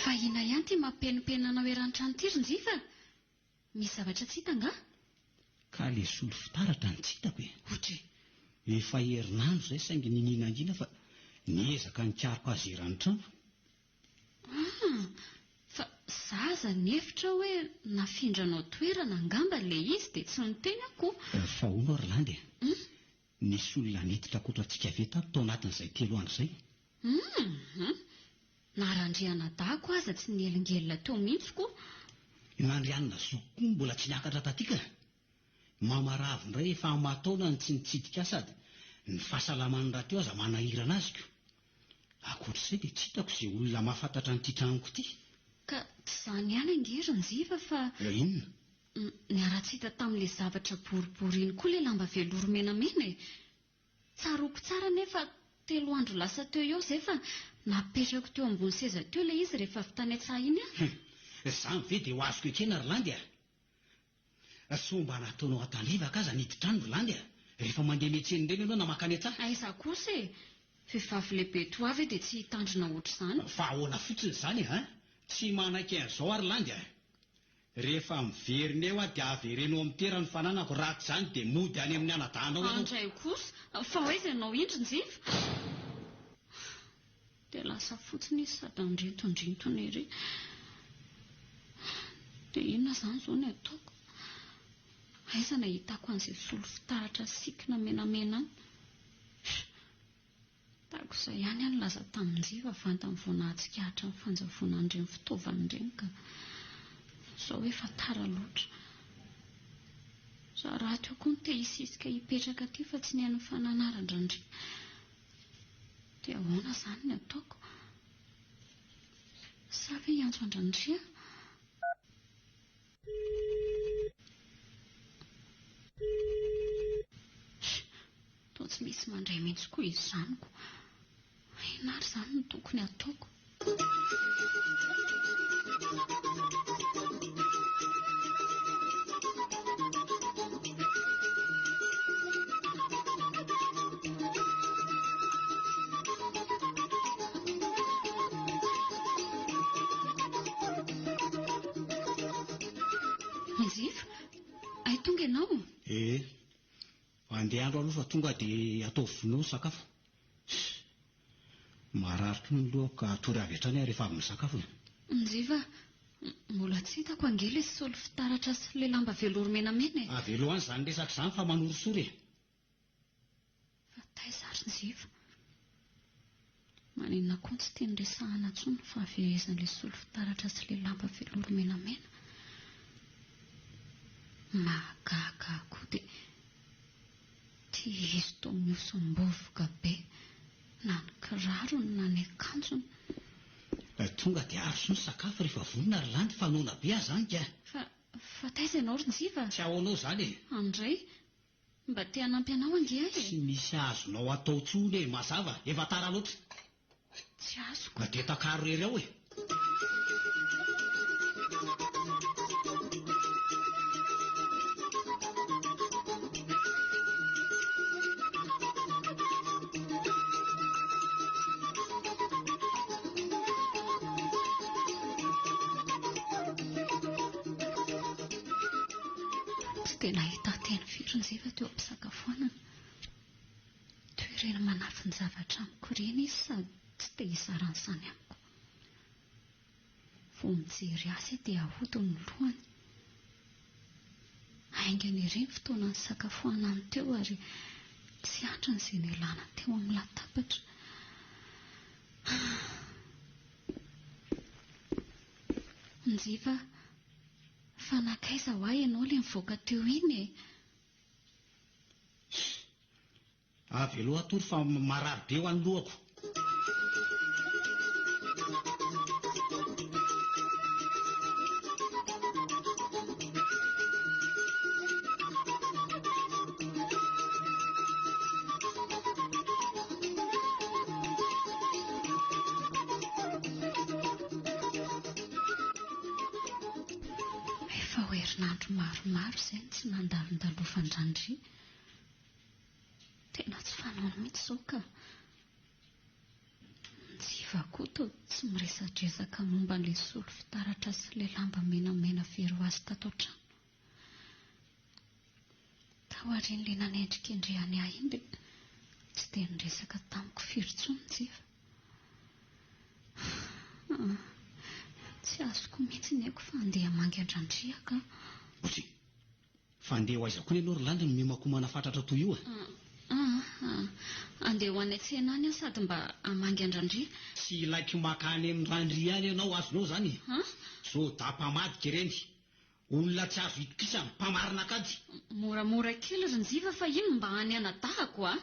Fahina ihany ty mampenipenana hoe-ranotrano ty Rinjiva. Misy zavatra tsy hita nga? Ka le solo fitaratra ny tsitako e. Ohatry. Efa herinandro izay saingy nininangina fa niezaka nikariko azy erany-trano. Fa zaza nefitra hoe nafindranao toerana angamba le izy dia tsy niteny ako. Fa hono Orlande, nisy olona niditra akoatrantsika ve tato tao anatin'izay 3 andro izay. Narandriana dako aza tsy nielingelina teo mihitsy koa. Nandrianina zoko koa mbola tsy niakatra tatika. Mamaravo indray efa amataona ny tsy nitsidika sady ny fahasalaman'ny raha teo aza manahirana aziko. Akoatr'izay dia tsy hitako izay olona mahafantatra n'ity tranoko ity. Ka tsy izany ihany ange Rinjiva fa Inona? ny ara-tsita tamin'ilay zavatra boribory iny koa ilay lamba velouro menamena e. Tsaroko tsara nefa 3 andro lasa teo eo izay fa napetrako teo ambony seza teo ilay izy rehefa vitany an-tsaha iny a. Izany ve dia ho azoko ekena Rolandy a? Somba nataonao atandrivaka aza niditrano Rolandy a? Rehefa mandeha miantsena ireny ianao na makany an-tsaha? Aiza kosa e. Vehivavy lehibe toa avy dia tsy hitandrina ohatr'izany. Fa ahoana fotsiny izany a? Tsy manaiky an'izao a Rolandy a? Rehefa miverina eo a dia averenao amin'ny toerany fananako, raha tsy izany dia mody any amin'ny anadahanao ianao. Andray kosa fa hoaiza ianao indro Rinjiva? Dia lasa fotsiny izy sady andrintondrintony ery. Dia inona izany izao ny ataoko? Aiza nahitako an'izay solo fitaratra sikina menamena any? Tahako izay ihany any laza tamin'ny Rinjiva vantany vao nahatsikahatra ny fanjavona an'ireny fitaovana ireny ka izao efa tara loatra. Za raha teo koa ny te hisisika hipetraka aty fa tsy ny an'ny fananarandrandria. Dia ahoana izany ny ataoko? Sa ve hiantso andrandria? Toa tsy misy mandray mihitsy koa izy zaniko. Inona ary izany no tokony ataoko? Rinjiva, ay tonga ianao? Andeha andro aloha fa tonga dia atao vono ny sakafo. Marariko ny lohako ka tory avy hatrany aho rehefa avy misakafo. Rinjiva, mbola tsy hitako ange ilay solo fitaratra sy ilay lamba velouro menamena e. Avelo any izany resaka izany fa manorosory e. Fa taiza Rinjiva? Maninona koa tsy teny resahana intsony fa averezan'ilay solo fitaratra sy ilay lamba velouro menamena. Mahagaga koa dia izy toa mihosom-bovoka be na ny kirarony na ny akanjony. Tonga dia aroso ny sakafo rehefa vonona Rolandy fa noana be azy izany ka. Fa taiza ianao Rinjiva? Tsy ahoanao izany e. Andray, mba te hanampy anao ange ahy Tsy e. misy azonao atao tsony e, mazava, efa tara loatra. Tsy azoko. Dia takaro rery ao e. Tsy dia nahita teny firy ny Ziva teo am-pisakafoanana. Toerena manafy ny zavatra amiko ireny izy sady tsy dia hisarany sany amiko. Vao mijery azy dia ahodiny ny lohany. Aingany ery ny fotoana ny sakafoanany teo ary tsy antrany izay nialana teo amin'ny latabatra. Ny Ziva, fa nakaiza ho ahy ianao ilay mivoaka teo iny e? Avy aloha atory fa marary be ho an'ny lohako. Efa ho herinandro maromaro izay ny tsy nandalondalofan-drandria. Tena tsy fanao mihitsy izao ka. Ny Ziva koa toa tsy miresadresaka momba an'ilay solo fitaratra sy ilay lamba menamena very ho azy tato an-trano. Taorian'ilay nanendrika indrehany ahy iny dia tsy dia niresaka tamiko firy intsony ny Ziva. Tsy azoko mihitsy ny haiko fa andeha hamangy an-drandria ka. Ozy, fa andeha ho aiza koa ny ianao Rolandy no mihomakomana fatratra toy io e? Andeha ho any an-tsena any aho sady mba hamangy an-drandria. Tsy ilaiky makany amin'ny randria any ianao azonao zany. So dapamadika ireny. Olona tsy azo itokisa mpamarina kady. Moramora kely ry ny Ziva fa ino mba any anadahako a?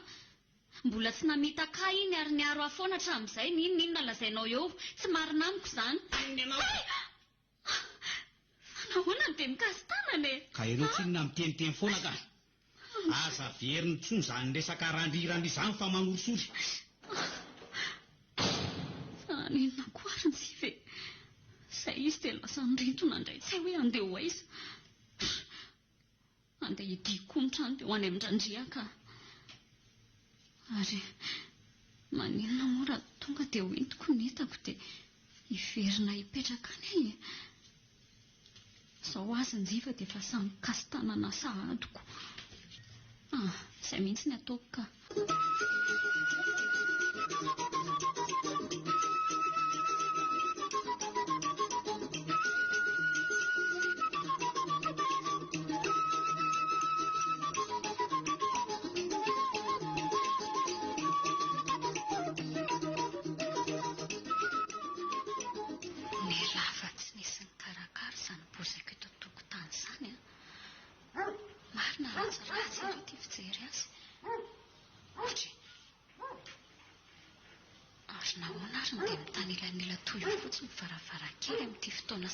Mbola tsy namita ka iny ary niaro afoana hatramin'izay ninona lazainao eo. Tsy marina amiko izany. Fa nahoana ny dia mikasy tanana e? Ka ianao tsinona miteniteny foana ka. Aza veriny tsony izany resaka randrirandry izany fa manorosory. Fa ninona koa ary ny Ziva e? Izay izy dia lasa nirintona indray tsy hay hoe andeha ho aiza. Andeha hidiko ny trano dia ho any amin-drandria ka. Ary maninona moa raha tonga dia hoentiko ny entako dia hiverina hipetraka any ahy. Izao azy ny Ziva dia efa samy mikasy tanana sahadiko. Izay mihitsy ny ataoko ka.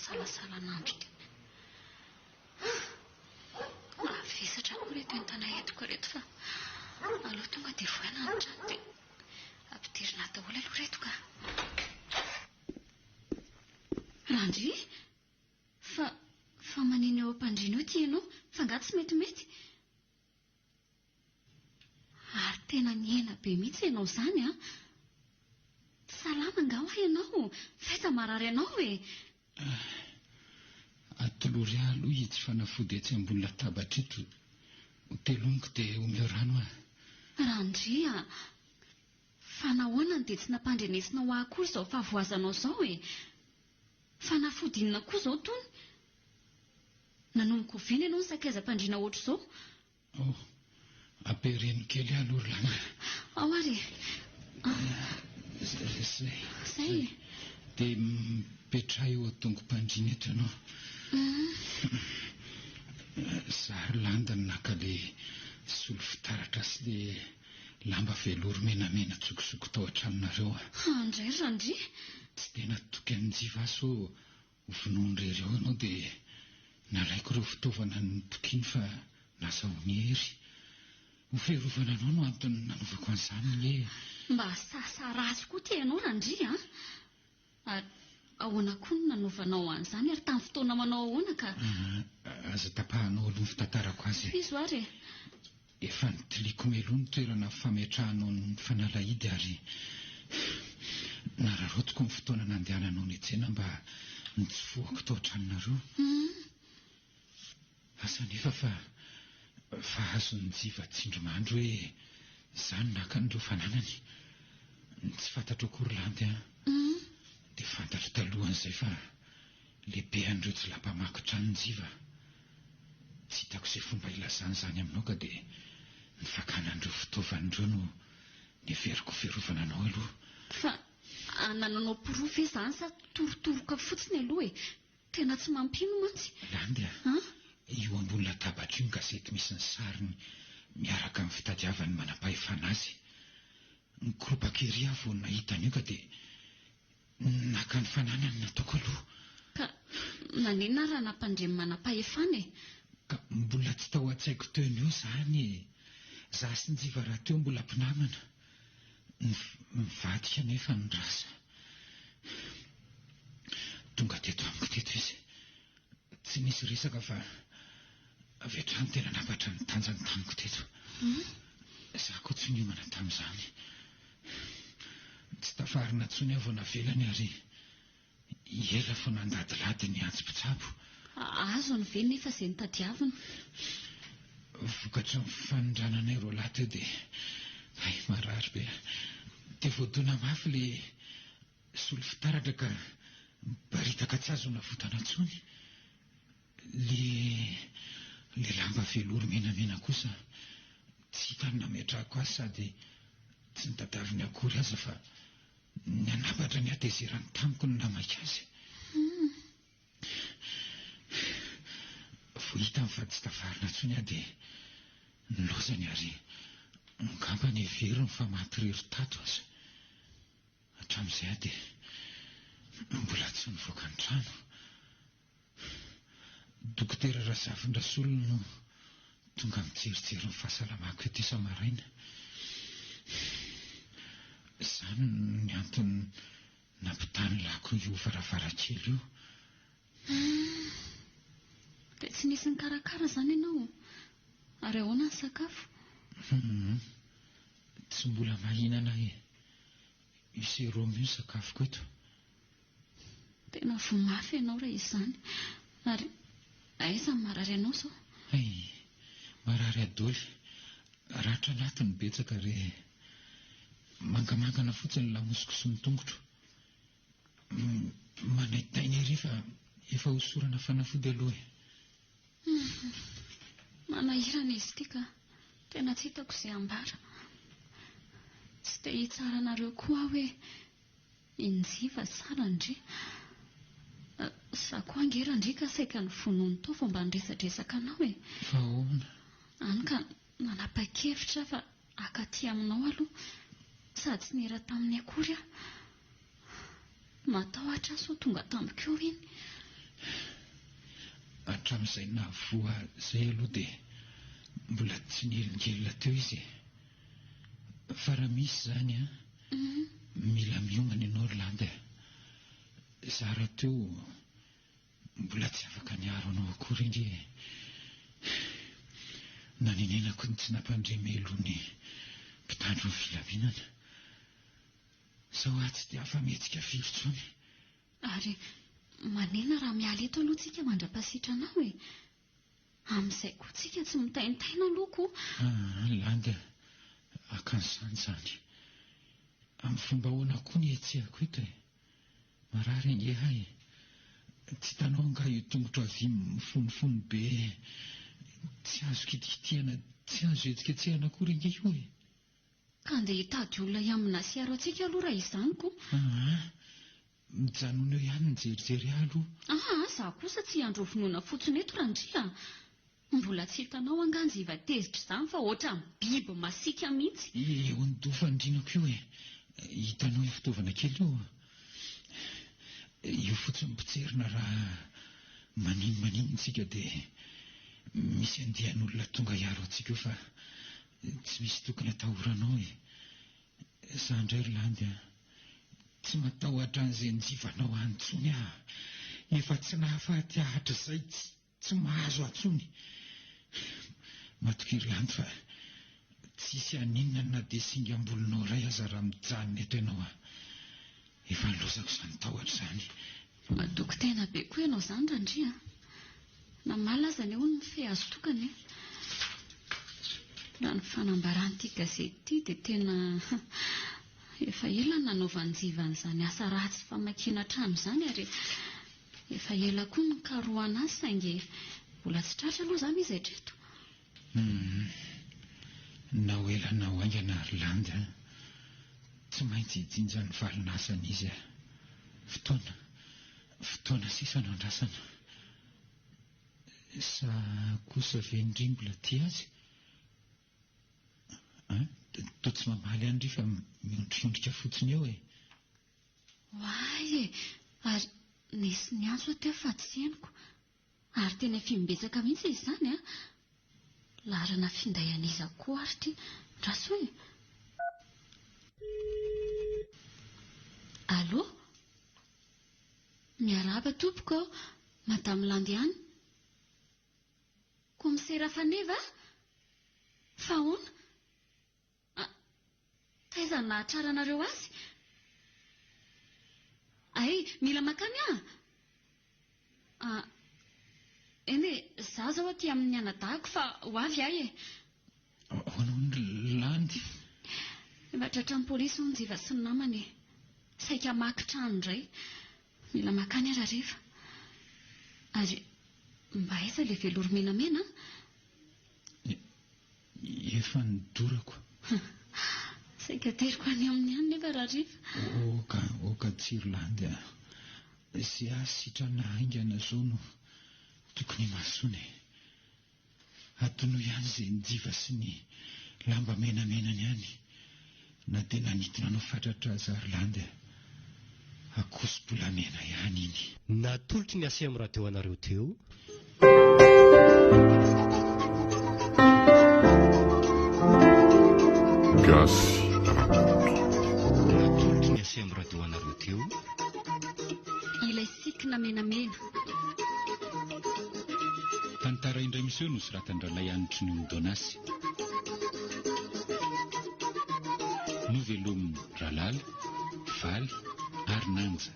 Salasalan'andro dia avesatra koa reto entana entiko reto fa aloha tonga dia voaina ny trano dia ampidirina daholo aloha reto ka. Randria, fa manino eo am-pandriana eo ty ianao fa nga tsy metimety. Ary tena niaina be mihitsy ianao izany a. Salama nga ho ianao, faiza marary ianao e? Atolory ahy aloha itsy fanafody etsy ambony latabatra eto. Hoteloniko dia omeo rano aho. Randria, fa nahoana dia tsy nampandrenesinao ahy koa izao fa voazanao izao e? Fanafody inona koa izao tony? Nanomiko viny ianao ny sakaizam-pandriana ohatr' izao? Ampereno kely ahy aloha Rolandy. Ao ary. Izay. Dia mipetraha eo an-tongo-pandriana eto ianao. Zary Rolandy naka ilay solo fitaratra sy ilay lamba velouro menamena tsokosoko tao an-tranonareo. Andray Randria. Tsy dia natoky amin'ny Ziva so vonoandrereo ianao dia nalaiko ireo fitaovana nitokiany fa nasa ho niery. Ho fiarovana anao no antony nanovako an'izany nye. Mba sasarazy koa ty ianao Randria. Ahoana koa no nanovanao an'izany ary tamin'ny fotoana manao ahoana ka? Aza tapahanao aloha ny fitantarako azy. Izo ary. Efa nitiliako meloa ny toerana fametrahanao ny fanalahidy ary nararotiko ny fotoana nandehananao ny tsena mba nitsofohako tao an-tranonareo. Asa nefa fa fa azony jiva tsindromandro hoe izany naka n'ireo fananany. Tsy fantatro akory landy dia fantatro talohan'izay fa lehibe an'ireo tsy lapamaky-trano ny jiva. Tsy hitako izay fomba ilazany izany aminao ka dia nifakanan'ireo fitaovan'ireo no neveriko fiarovana anao aloha. Fa nananao porofo izany sa torotoroka fotsiny aloha e? Tena tsy mampino mantsy. Landy io ambony latabatra io ny gazety misy ny sariny miaraka amin'ny fitadiavany manam-pahefana azy. Nikoropa-kely vao nahita an'io ka dia naka ny fananany nataoko aloha. Ka nanina raha nampandremy manam-pahefana e? Ka mbola tsy tao an-tsaiko teo an'io izany. Izaho sy ny jiva raha teo mbola mpinamana. Mivadika nefa ny rasa. Tonga teto amiko teto izy. Tsy nisy resaka fa avy hatrany tena napatra ny tanjany tamiko teto. Izaho koa tsy niomana tamin'izany. Tsy tafarina intsony aho vao navelany ary ela fo nandadilady ny antso-pitsabo. Azo ny ve nefa izay nitadiavina? Vokatra ny fanondranana ireo lahy teo dia marary be. Dia voadona mafy ilay solo fitaratra ka baritaka tsy azo navotana intsony. Le lamba velory menamena kosa tsy hitany nametrahako azy sady tsy nitadiaviny akory aza fa ny anapatra ny atezerany tamiko ny namaika azy. Vao hitany fa tsy tafarina intsony aho dia nilozany ary ngamba ny heveriny fa maty rery tato aza. Hatramin'izay aho dia mbola tsy nivoaka ny trano. Dokotera Razafindrasolo no tonga mijerijery ny fahasalamako eto isa-maraina. Izany ny antony nampitany lako io varavarankely io. Dia tsy nisy nikarakara izany ianao? Ary ahoana ny sakafo? Tsy mbola mahinana iseromy io sakafoko eto. Tena vomafy ianao raha izany. Ary aiza ny marary anao izao? Marary adoly. Ratra anatiny betsaka re mangamangana fotsiny ny lamosiko sy ny tongotro. Manaitainy ery fa efa hosorana fanafody aloha. Manahirana izy ity ka tena tsy hitako izay ambara. Tsy dia hitsara anareo koa hoe injiva tsara ndre. Za koa angera ndrika saika ny vonoiny tao fa mba niresadresaka anao e. Fa ahoana? Any ka nanapa-kevitra fa akaty aminao aloha sady tsy nera tamin'ny akory aho. Matahotra aso tonga tamiko eo iny. Hatramin'izay navoa izay aloha dia mbola tsy nielingelina teo izy. Fa raha misy izany mila miomana ianao Orlanda. Izaho raha teo mbola tsy afaka niaro anao akory indry. Nanenenako ny tsy nampandremy elony mpitandro ny filaminana. Sao aho tsy dia afa-mihetsika firy intsony. Ary manena raha miala eto aloha tsika mandra-pasitra anao e. Amin'izay koa tsika tsy mitaintaina aloha koa. Landa, akan'izany izany. Amin'ny fomba ahoana koa ny etsehako eto e. Marary angeha e. Tsy hitanao nga io tongotro avy mifonofono be. Tsy azo kitikitihana, tsy azo etsiketsehana akory ange io e. Ka andeha hitady olona iamina siaro antsika aloha raha izany koa. Mijanona eo ihany nijerijery aloha. Za kosa tsy androvonoina fotsiny eto randria. Mbola tsy hitanao anganjy iva-tezitra izany fa oatra ny biby masika mihitsy. Eo ny dofandrinako io e. Hitanao io fitaovana kely io. Io fotsiny potserina raha maninonitsika dia misy andihan'olona tonga hiaro antsika io fa tsy misy tokony atahoranao e. Za indray Orlanda tsy matahotra an'izay nijivanao antsony aho. Efa tsy nahafaty ahatra izay tsy mahazo antsony. Matoka Irlanda fa tsisy aninona na dia singambolonao iray aza raha mijanona eto ianao aho. Efa nilozako izany tahotra izany. Madoko tena be koa ianao izany randria. Na malaza ny ahoana ny fe azo tokany. raha ny fanambaran'ity gazety ity dia tena efa ela nanaovanjivan'izany asa ratsy famakiana trano izany ary efa ela koa nikaroana azy saingy mbola tsy tratra aloha izany izy hatreto. Na ho ela na ho aingana ary landy tsy maintsy hijinja ny valinasana izy fotoana sisa no andrasana. Sa kosa ve ndrimbola ty azy to tsy mamaly any ry fa miondriondrika fotsiny eo Hoay ary nisy ny antso teo fa tsy henoko ary tena fimbetsaka mihitsy izy izany larana finday an'iza koa ary ty rasoe. Allo, miarahaba tompoko, madame Landiane. Komisera Faneva? Fa hoana? Taiza nahatrara anareo azy? Ay, mila makany eny za zao aty amin'ny anadahako fa ho avy ahy Ahoana landy? Mahatratra ny polisy hono jiva sy ny namany saika maki trano indray. Mila makany ara rehefa. Ary mba aiza ilay velouro menamena? Efa nidorako. Saika teriko any amin'ny any nefa raha rehefa. Oka tsiro landy sy sitrana haingana zao no tokony masony. Atono ihany izay nijiva sy ny lamba menamenany ihany. Na tena nitona no fatratra azy ary landy akoso-bolamena ihany iny. Natolotry ny aseham raha teo anareo teo. Gasy rakoto. Natolotry ny aseham raha teo anareo teo. Ilay sikina menamena. Tantara indray miseho no soratan'ralay anitry ny Donasy. Novelomin'ny Ralala, Valy ary Nanja.